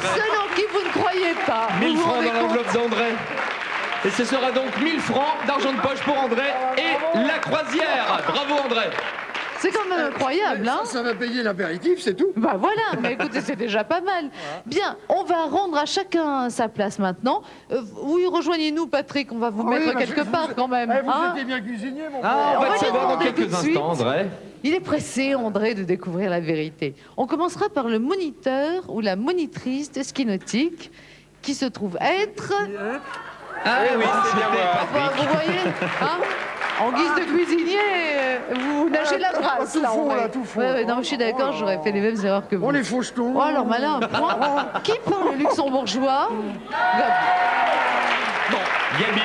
Personne en qui vous ne croyez pas. 1000 Vous vous francs rendez dans l'enveloppe compte? d'André. Et ce sera donc 1000 francs d'argent de poche pour André et la croisière. Bravo André. C'est quand même incroyable, hein? Ça va payer l'apéritif, c'est tout. Bah voilà, mais écoutez, c'est déjà pas mal. Bien, on va rendre à chacun sa place maintenant. Oui, rejoignez-nous, Patrick, on va vous mettre quelque part quand même. Vous hein. étiez bien cuisinier, mon Ah, frère. on va va le savoir dans demander tout quelques de suite. instants, André. Il est pressé, André, de découvrir la vérité. On commencera par le moniteur ou la monitrice de ski nautique qui se trouve être... Ah oui, c'est bien moi. Vous voyez, hein, en guise de cuisinier, vous nagez la brasse. tout faux, André. là, tout faux. Ouais, non, je suis d'accord, j'aurais fait les mêmes erreurs que vous. Oh, les faux jetons. Oh, alors malin, un point. Qui parle luxembourgeois? Gabi. Bon, Gabi.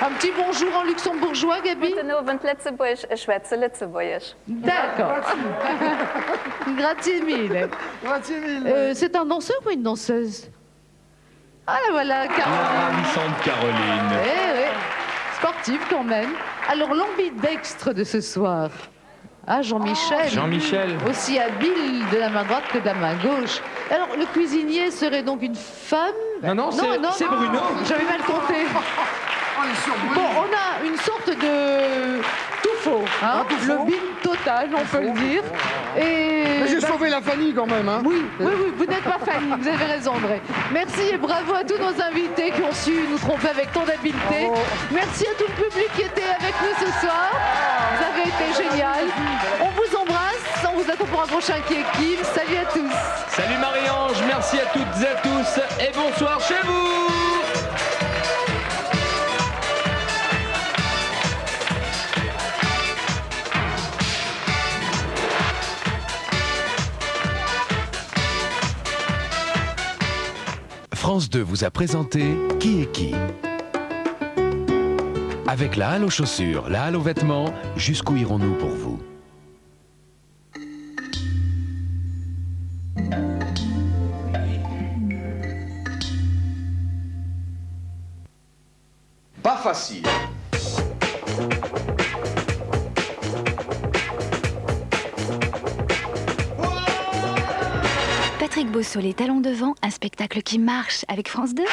Un petit bonjour en luxembourgeois, Gabi? Guten Abend, Lützeburg, ich schwätze Lützeburgisch. D'accord. Grazie mille. Grazie mille. C'est un danseur ou une danseuse? Ah la voilà, Caroline. La ravissante Caroline. Eh oui, sportive quand même. Alors l'ambidextre de ce soir. Ah, Jean-Michel. Jean-Michel. Aussi habile de la main droite que de la main gauche. Alors, le cuisinier serait donc une femme? Non, c'est Bruno. J'avais mal compté. Bon, on a une sorte de tout faux, hein, le bim total, on peut le dire. Et Mais j'ai sauvé la famille quand même, hein. oui, vous n'êtes pas Fanny, vous avez raison, André. Merci et bravo à tous nos invités qui ont su nous tromper avec tant d'habileté. Merci à tout le public qui était avec nous ce soir. Vous avez été génial. On vous embrasse, on vous attend pour un prochain qui est Kim. Salut à tous. Salut Marie-Ange, merci à toutes et à tous et bonsoir chez vous. France 2 vous a présenté Qui est qui? Avec la halle aux chaussures, la halle aux vêtements, jusqu'où irons-nous pour vous? Pas facile. Patrick Bosso, Les Talons devant, un spectacle qui marche avec France 2.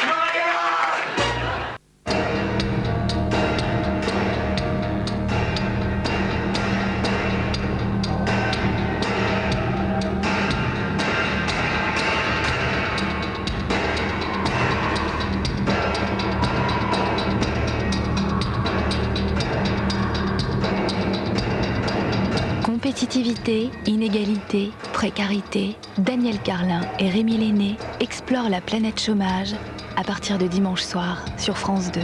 Compétitivité, inégalité, précarité, Daniel Carlin et Rémi Lenné explorent la planète chômage à partir de dimanche soir sur France 2.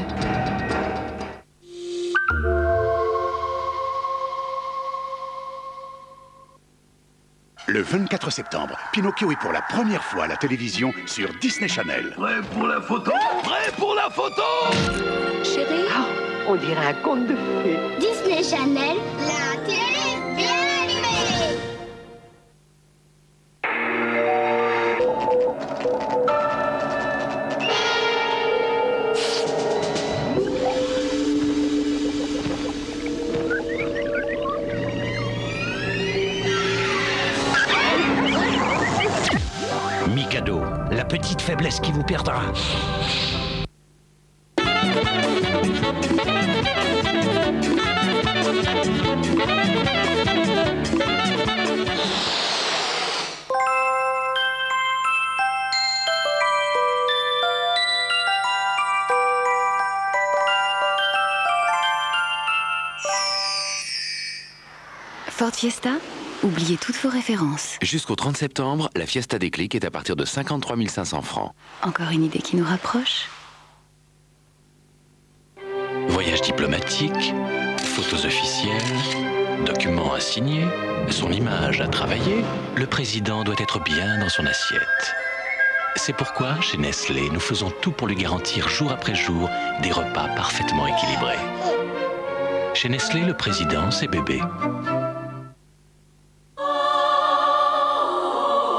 Le 24 septembre, Pinocchio est pour la première fois à la télévision sur Disney Channel. Prêt pour la photo? Prêt pour la photo? Chérie, On dirait un conte de fées. Disney Channel, la télé bien animée. Mikado, la petite faiblesse qui vous perdra. Ford Fiesta, oubliez toutes vos références. Jusqu'au 30 septembre, la Fiesta des clics est à partir de 53 500 francs. Encore une idée qui nous rapproche. Voyage diplomatique, photos officielles, documents à signer, son image à travailler. Le président doit être bien dans son assiette. C'est pourquoi, chez Nestlé, nous faisons tout pour lui garantir jour après jour des repas parfaitement équilibrés. Chez Nestlé, le président, c'est bébé.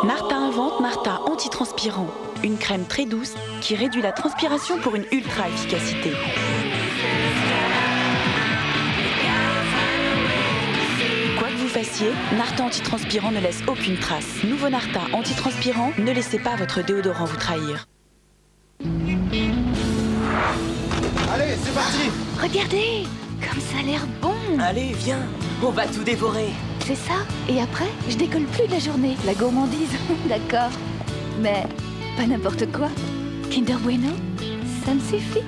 Martha invente Martha Antitranspirant, une crème très douce qui réduit la transpiration pour une ultra efficacité. Quoi que vous d'acier, Narta antitranspirant ne laisse aucune trace. Nouveau Narta antitranspirant, ne laissez pas votre déodorant vous trahir. Allez, c'est parti. Regardez, comme ça a l'air bon. Allez, viens, on va tout dévorer. C'est ça. Et après, je décolle plus de la journée. La gourmandise, d'accord. Mais pas n'importe quoi. Kinder Bueno, ça me suffit.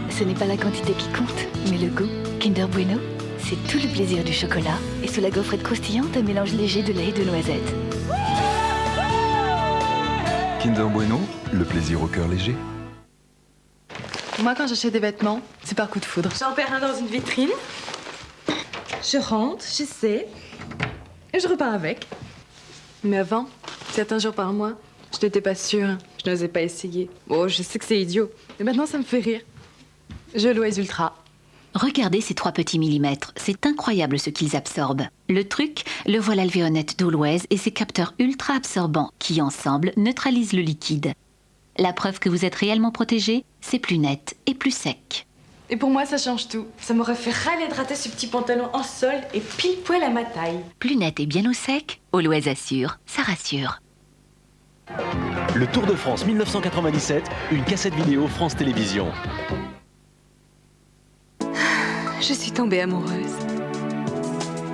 Ce n'est pas la quantité qui compte, mais le goût. Kinder Bueno, c'est tout le plaisir du chocolat. Et sous la gaufrette croustillante, un mélange léger de lait et de noisettes. Kinder Bueno, le plaisir au cœur léger. Moi, quand j'achète des vêtements, c'est par coup de foudre. J'en perds un dans une vitrine, je rentre, j'essaie, et je repars avec. Mais avant, certains jours par mois, je n'étais pas sûre, je n'osais pas essayer. Oh, je sais que c'est idiot, mais maintenant ça me fait rire. Je Louez Ultra. Regardez ces 3 petits millimètres, c'est incroyable ce qu'ils absorbent. Le truc, le voile alvéolette d'Always et ses capteurs ultra absorbants qui, ensemble, neutralisent le liquide. La preuve que vous êtes réellement protégé, c'est plus net et plus sec. Et pour moi, ça change tout. Ça m'aurait fait râler de rater ce petit pantalon en sol et pile poil à ma taille. Plus net et bien au sec, Always assure, ça rassure. Le Tour de France 1997, une cassette vidéo France Télévisions. Je suis tombée amoureuse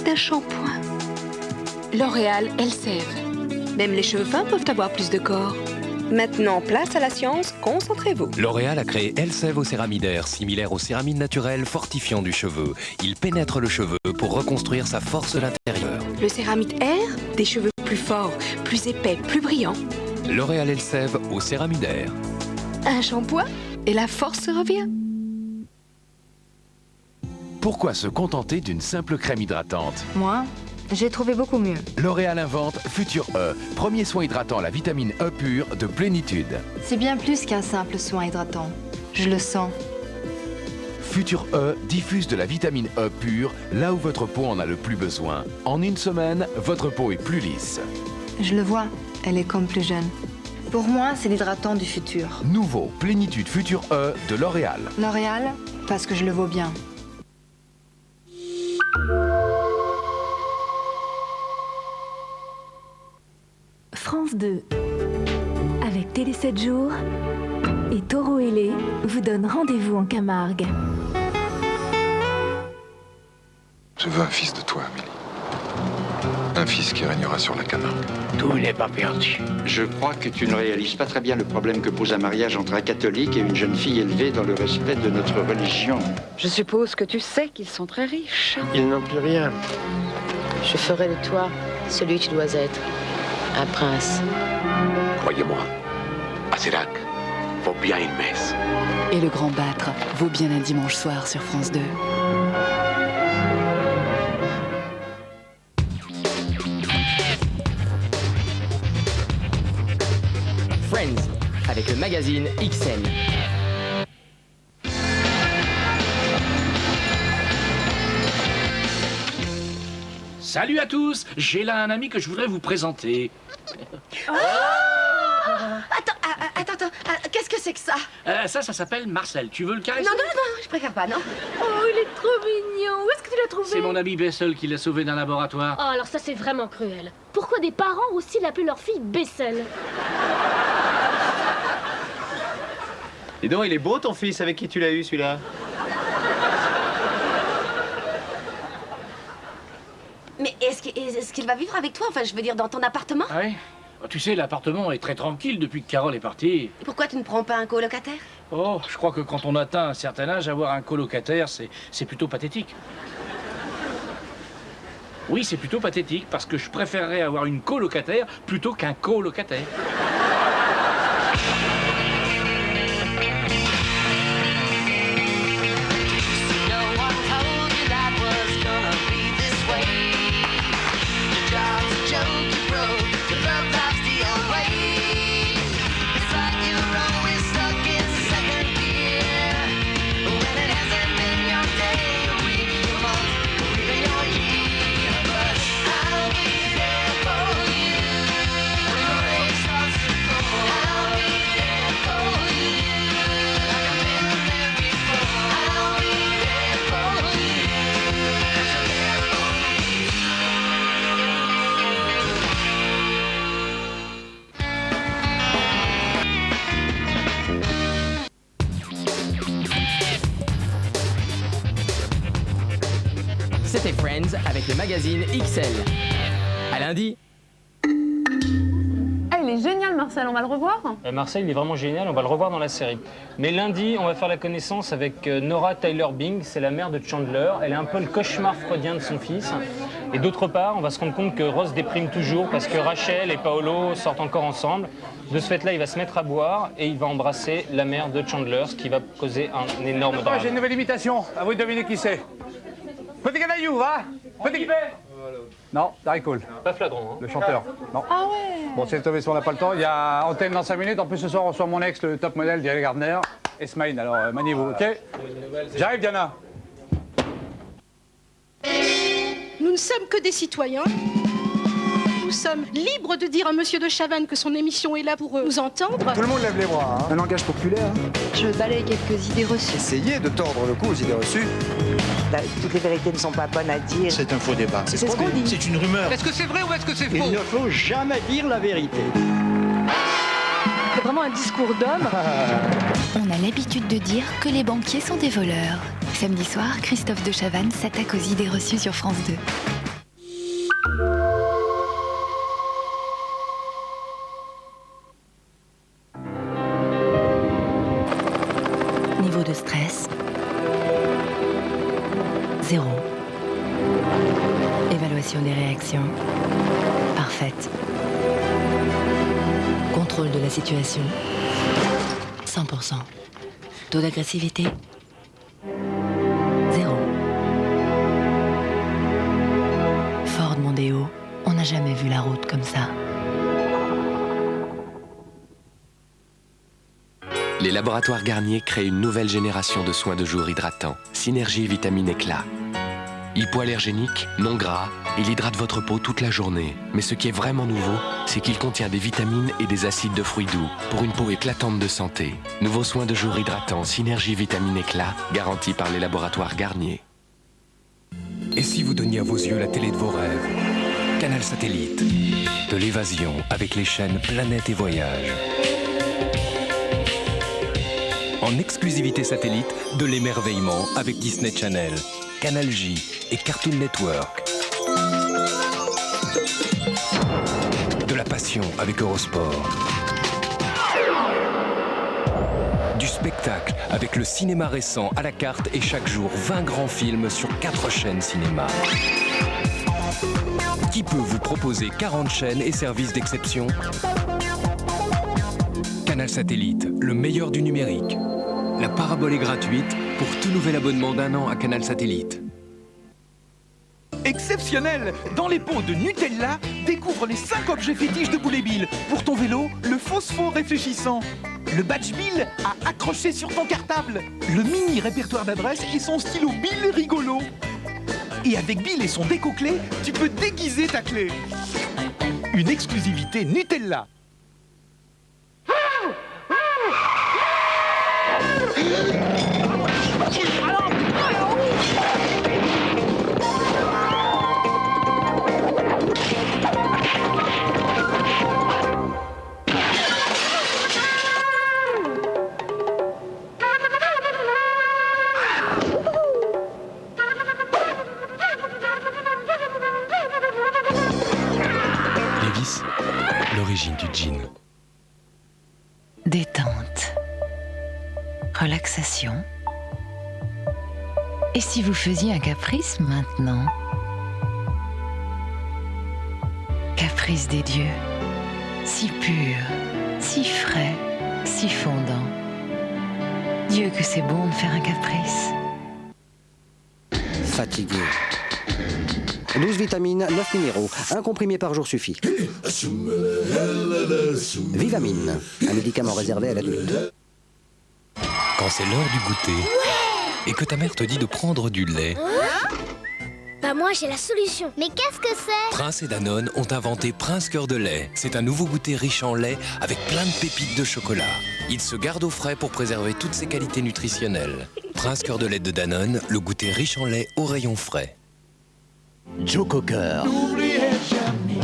d'un shampoing. L'Oréal Elseve. Même les cheveux fins peuvent avoir plus de corps. Maintenant, place à la science, concentrez-vous. L'Oréal a créé Elseve au céramidaire, similaire aux céramides naturelles fortifiant du cheveu. Il pénètre le cheveu pour reconstruire sa force de l'intérieur. Le céramide Air, des cheveux plus forts, plus épais, plus brillants. L'Oréal Elseve au céramidaire. Un shampoing et la force revient. Pourquoi se contenter d'une simple crème hydratante? Moi, j'ai trouvé beaucoup mieux. L'Oréal invente Futur E, premier soin hydratant à la vitamine E pure de plénitude. C'est bien plus qu'un simple soin hydratant. Je le sens. Futur E diffuse de la vitamine E pure là où votre peau en a le plus besoin. En une semaine, votre peau est plus lisse. Je le vois, elle est comme plus jeune. Pour moi, c'est l'hydratant du futur. Nouveau Plénitude Futur E de L'Oréal. L'Oréal, parce que je le vaux bien. France 2. Avec Télé 7 jours et Taureau Ailé vous donne rendez-vous en Camargue. Je veux un fils de toi, Amélie. Un fils qui régnera sur la Camargue. Tout n'est pas perdu. Je crois que tu ne réalises pas très bien le problème que pose un mariage entre un catholique et une jeune fille élevée dans le respect de notre religion. Je suppose que tu sais qu'ils sont très riches. Ils n'ont plus rien. Je ferai de toi celui que tu dois être. Un prince. Croyez-moi, à Sérac, vaut bien une messe. Et le grand bâtre vaut bien un dimanche soir sur France 2. Friends, avec le magazine XN. Salut à tous, j'ai là un ami que je voudrais vous présenter. Attends, qu'est-ce que c'est que ça? Ça s'appelle Marcel. Tu veux le caresser? Non, je préfère pas, non. Oh, il est trop mignon. Où est-ce que tu l'as trouvé? C'est mon ami Bessel qui l'a sauvé d'un laboratoire. Oh, alors ça, c'est vraiment cruel. Pourquoi des parents aussi l'appellent leur fille Bessel? Dis donc, il est beau ton fils, avec qui tu l'as eu celui-là? Mais est-ce qu'il va vivre avec toi? Enfin, je veux dire, dans ton appartement? Ah oui? Tu sais, l'appartement est très tranquille depuis que Carole est partie. Et pourquoi tu ne prends pas un colocataire? Oh, je crois que quand on atteint un certain âge, avoir un colocataire, c'est plutôt pathétique. Oui, c'est plutôt pathétique, parce que je préférerais avoir une colocataire plutôt qu'un colocataire. Friends avec le magazine XL. À lundi. Ah, il est génial, Marcel, on va le revoir. Marcel, il est vraiment génial, on va le revoir dans la série. Mais lundi, on va faire la connaissance avec Nora Tyler Bing, c'est la mère de Chandler. Elle est un peu le cauchemar freudien de son fils. Et d'autre part, on va se rendre compte que Ross déprime toujours parce que Rachel et Paolo sortent encore ensemble. De ce fait-là, il va se mettre à boire et il va embrasser la mère de Chandler, ce qui va causer un énorme drame. J'ai une nouvelle imitation, à vous de deviner qui c'est. Petit canaillou, va. Petit... Non, Darry Cole. Pas Fladron, hein. Le chanteur. Non. Ah ouais. Bon, c'est tombé si on n'a pas le temps. Il y a antenne dans 5 minutes. En plus, ce soir, on reçoit mon ex, le top modèle, Diana Gardner. Et Smaïn, alors maniez-vous, ok? J'arrive, Diana. Nous ne sommes que des citoyens. Nous sommes libres de dire à Monsieur de Chavannes que son émission est là pour nous entendre. Tout le monde lève les bras, hein. Un langage populaire. Je balaye quelques idées reçues. Essayez de tordre le cou aux idées reçues. Toutes les vérités ne sont pas bonnes à dire. C'est un faux débat. C'est ce qu'on dit. C'est une rumeur. Est-ce que c'est vrai ou est-ce que c'est faux? Il ne faut jamais dire la vérité. C'est vraiment un discours d'homme. On a l'habitude de dire que les banquiers sont des voleurs. Samedi soir, Christophe de Chavannes s'attaque aux idées reçues sur France 2. Niveau de stress 0. Évaluation des réactions parfaite. Contrôle de la situation 100%. Taux d'agressivité 0. Ford Mondeo, on n'a jamais vu la route comme ça. Les laboratoires Garnier créent une nouvelle génération de soins de jour hydratants. Synergie et vitamine éclat. Hypoallergénique, non gras, il hydrate votre peau toute la journée. Mais ce qui est vraiment nouveau, c'est qu'il contient des vitamines et des acides de fruits doux pour une peau éclatante de santé. Nouveau soin de jour hydratant, Synergie vitamine éclat, garanti par les laboratoires Garnier. Et si vous donniez à vos yeux la télé de vos rêves? Canal Satellite. De l'évasion avec les chaînes Planète et Voyage. En exclusivité satellite, de l'émerveillement avec Disney Channel, Canal J et Cartoon Network. De la passion avec Eurosport. Du spectacle avec le cinéma récent à la carte et chaque jour 20 grands films sur 4 chaînes cinéma. Qui peut vous proposer 40 chaînes et services d'exception? Canal Satellite, le meilleur du numérique. La parabole est gratuite pour tout nouvel abonnement d'1 an à Canal Satellite. Exceptionnel! Dans les pots de Nutella, découvre les 5 objets fétiches de Boulet Bill. Pour ton vélo, le phosphore réfléchissant. Le badge Bill à accrocher sur ton cartable. Le mini répertoire d'adresses et son stylo Bill rigolo. Et avec Bill et son déco-clé, tu peux déguiser ta clé. Une exclusivité Nutella. Lévis, l'origine du gin. Détente. Relaxation. Et si vous faisiez un caprice maintenant? Caprice des dieux. Si pur, si frais, si fondant. Dieu que c'est bon de faire un caprice. Fatigué. 12 vitamines, 9 minéraux. Un comprimé par jour suffit. Vivamine, un médicament réservé à l'adulte. Quand c'est l'heure du goûter et que ta mère te dit de prendre du lait, Bah moi j'ai la solution. Mais qu'est-ce que c'est? Prince et Danone ont inventé Prince Cœur de lait. C'est un nouveau goûter riche en lait avec plein de pépites de chocolat. Il se garde au frais pour préserver toutes ses qualités nutritionnelles. Prince Cœur de lait de Danone, le goûter riche en lait au rayon frais. Joe Cocker. N'oubliez jamais.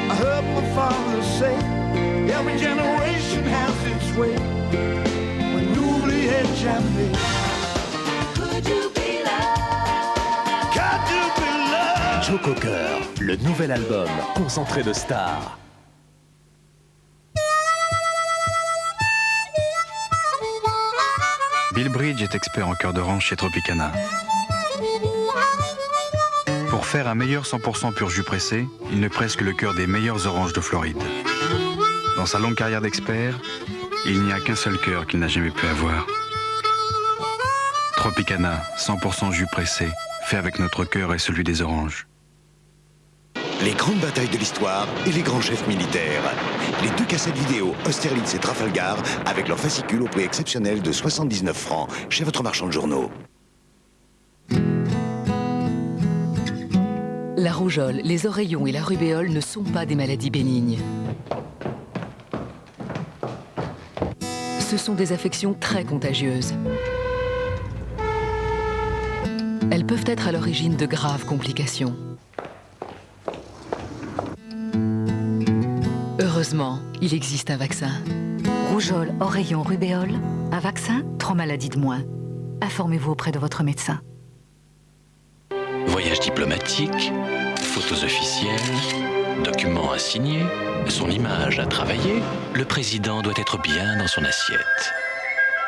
I heard my father say, every generation has its way. But n'oubliez jamais. Could you be loved? Could you Joe Cocker, le nouvel album concentré de stars. Bill Bridge est expert en cœur d'orange chez Tropicana. Pour faire un meilleur 100% pur jus pressé, il ne presse que le cœur des meilleures oranges de Floride. Dans sa longue carrière d'expert, il n'y a qu'un seul cœur qu'il n'a jamais pu avoir. Tropicana, 100% jus pressé, fait avec notre cœur et celui des oranges. Les grandes batailles de l'histoire et les grands chefs militaires. Les 2 cassettes vidéo Austerlitz et Trafalgar avec leur fascicule au prix exceptionnel de 79 francs chez votre marchand de journaux. La rougeole, les oreillons et la rubéole ne sont pas des maladies bénignes. Ce sont des affections très contagieuses. Elles peuvent être à l'origine de graves complications. Heureusement, il existe un vaccin. Rougeole, oreillon, rubéole, un vaccin, 3 maladies de moins. Informez-vous auprès de votre médecin. Voyage diplomatique, photos officielles, documents à signer, son image à travailler, le président doit être bien dans son assiette.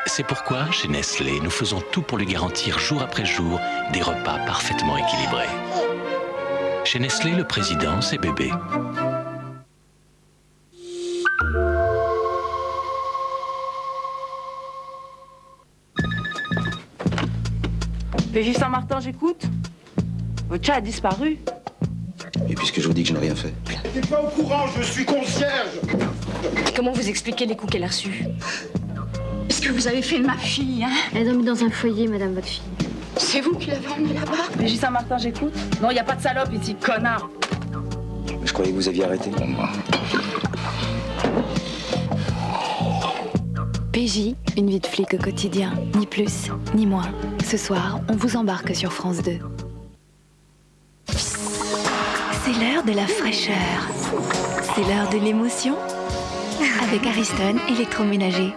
C'est pourquoi, chez Nestlé, nous faisons tout pour lui garantir jour après jour des repas parfaitement équilibrés. Chez Nestlé, le président, c'est bébé. PJ Saint-Martin, j'écoute. Votre chat a disparu. Et puisque je vous dis que je n'ai rien fait. T'es pas au courant, je suis concierge. Comment vous expliquez les coups qu'elle a reçus? Qu'est-ce que vous avez fait de ma fille, hein? Elle dormait dans un foyer, madame, votre fille. C'est vous qui l'avez emmenée là-bas? PJ Saint-Martin, j'écoute. Non, y a pas de salope ici, connard. Je croyais que vous aviez arrêté. PJ, une vie de flic au quotidien, ni plus, ni moins. Ce soir, on vous embarque sur France 2. C'est l'heure de la fraîcheur. C'est l'heure de l'émotion. Avec Ariston, électroménager.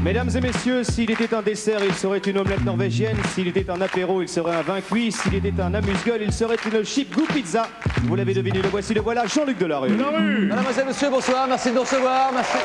Mesdames et messieurs, s'il était un dessert, il serait une omelette norvégienne. S'il était un apéro, il serait un vin cuit. S'il était un amuse-gueule, il serait une chic goût pizza. Vous l'avez deviné, le voici, le voilà, Jean-Luc Delarue. Mademoiselle, monsieur, bonsoir, merci de nous recevoir, merci.